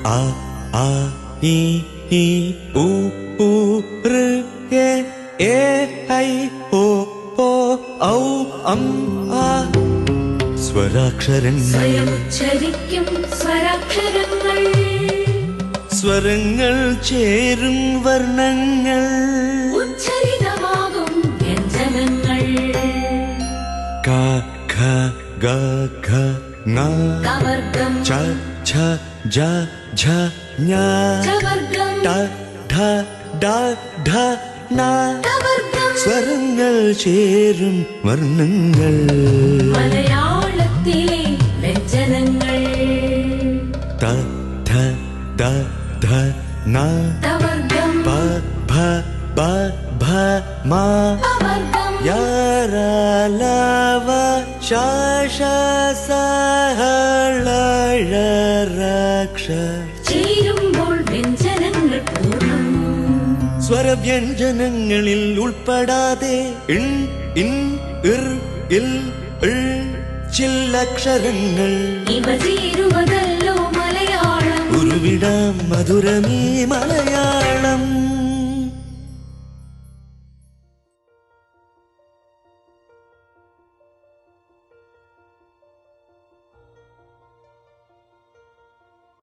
a a i i u u r e e i o o ഔ അം ആ സ്വരാക്ഷരങ്ങൾ സ്വയമുച്ചരിക്കും സ്വരാക്ഷരങ്ങൾ സ്വരങ്ങൾ ചേരും വർണ്ണങ്ങൾ ഉച്ചരിതമാകും വ്യഞ്ജനങ്ങൾ ക ഖ ഗ ഘ ങ കവർഗം ച ഛ ജ ഝ ഞ ചവർഗം ട ഠ ഡ ഢ ന കവർഗം സ്വരങ്ങൾ ചേരും വർണ്ണങ്ങൾ മലയാളത്തിലെ വ്യഞ്ജനങ്ങൾ ത ധ ദ ധ ന കവർഗം പ ഭ ബ ഭ മ കവർഗം യ ര ല വ ശ ശ സ ഹ ള ഴ ര ക്ഷ ചേരുമ്പോൾ വ്യഞ്ജനങ്ങൾ പൂർണ്ണം സ്വരവ്യഞ്ജനങ്ങളിൽ ഉൾപ്പെടാതെ ഇൻ ഇൻ ഇർ ഇൽ ഇൾ ചില്ലക്ഷരങ്ങൾ ഇവ ചേരുവതല്ലോ മലയാളം ഉരുവിടാം മധുരമീ മലയാളം.